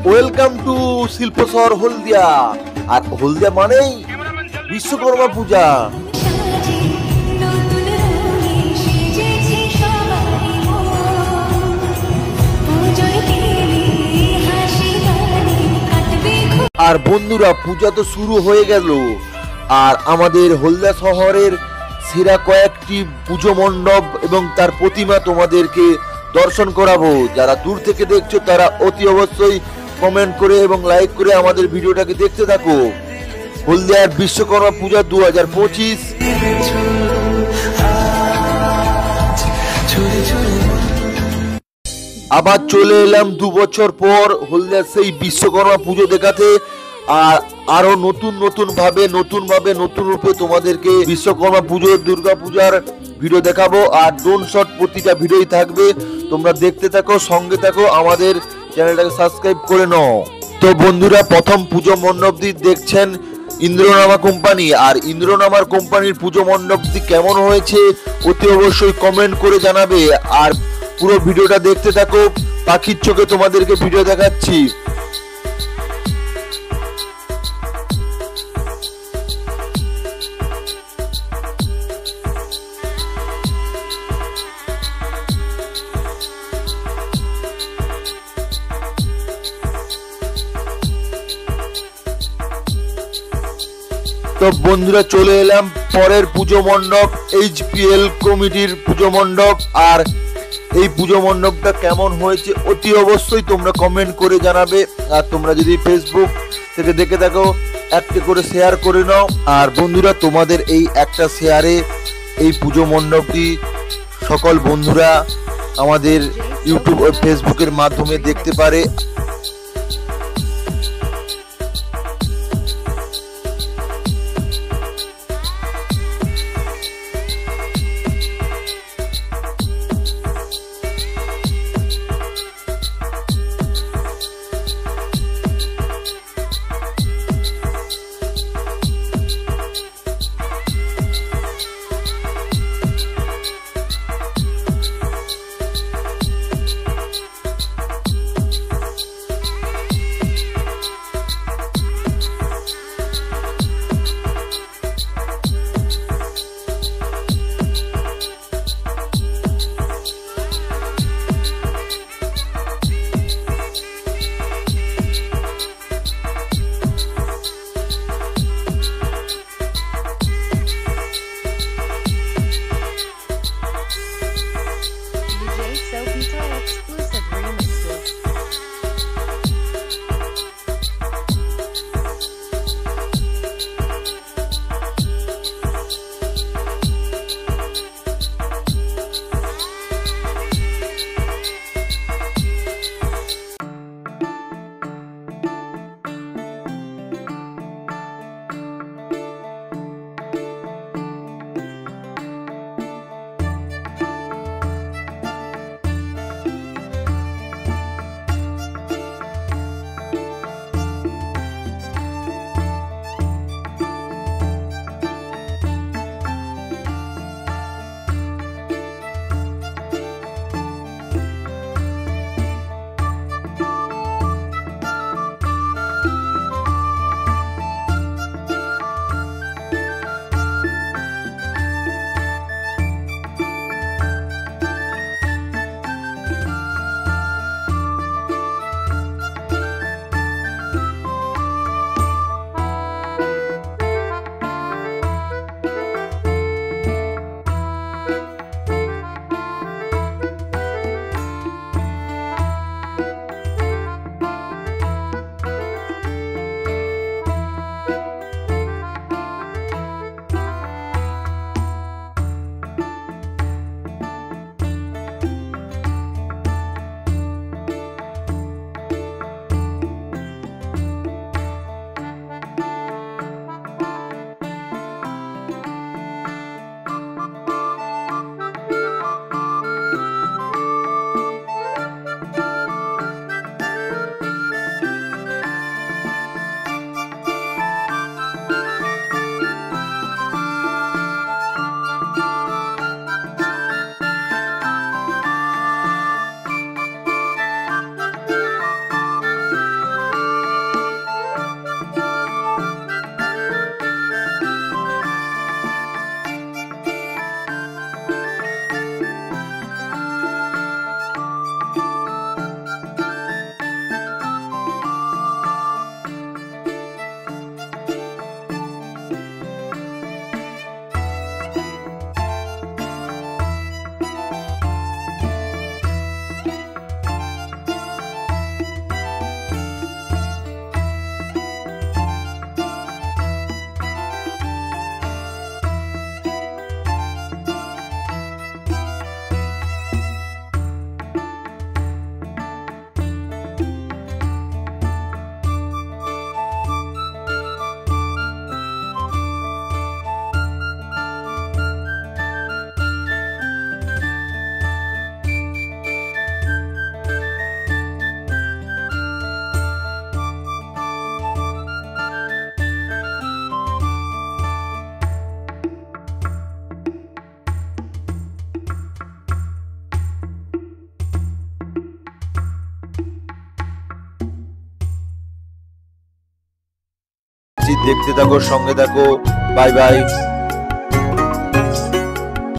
Welcome to শিল্প শহর হলদিয়া। আর হলদিয়া মানেই বিশ্বকর্মা পূজা। আর বন্ধুরা, পূজা তো শুরু হয়ে গেল, আর আমাদের হলদিয়া শহরের সেরা কয়েকটি পুজো মণ্ডপ এবং তার প্রতিমা তোমাদেরকে দর্শন করাবো। যারা দূর থেকে দেখছো তারা অতি অবশ্যই কমেন্ট করে এবং লাইক করে আমাদের ভিডিওটাকে দেখতে থাকো। হলদিয়ার বিশ্বকর্মা পূজা 2025। আবার চলে এলাম 2 বছর পর হলদিয়ার সেই বিশ্বকর্মা পুজো দেখাতে। আর আরো নতুন নতুন রূপে তোমাদেরকে বিশ্বকর্মা পুজো, দুর্গা পূজার ভিডিও দেখাবো। আর ড্রোন শট প্রতিটা ভিডিওই থাকবে, তোমরা দেখতে থাকো, সঙ্গে থাকো, আমাদের চ্যানেলটাকে সাবস্ক্রাইব করে নাও। তো বন্ধুরা, প্রথম পুজো মণ্ডপটি দেখছেন ইন্দ্রনামা কোম্পানি। আর ইন্দ্রনামার কোম্পানির পুজো মণ্ডপটি কেমন হয়েছে অতি অবশ্যই কমেন্ট করে জানাবে। আর পুরো ভিডিওটা দেখতে থাকো, পাখির চোখে তোমাদেরকে ভিডিও দেখাচ্ছি। তো বন্ধুরা, চলে এলাম পরের পুজো মণ্ডপ, HPL কমিটির পুজো মণ্ডপ। আর এই পুজো মণ্ডপটা কেমন হয়েছে অতি অবশ্যই তোমরা কমেন্ট করে জানাবে। আর তোমরা যদি ফেসবুক থেকে দেখে থাকো, একটা করে শেয়ার করে নাও। আর বন্ধুরা, তোমাদের এই একটা শেয়ারে এই পুজো মণ্ডপটি সকল বন্ধুরা আমাদের ইউটিউব ও ফেসবুকের মাধ্যমে দেখতে পারে। দেখতে থাকো, সঙ্গে থাকো। Bye bye.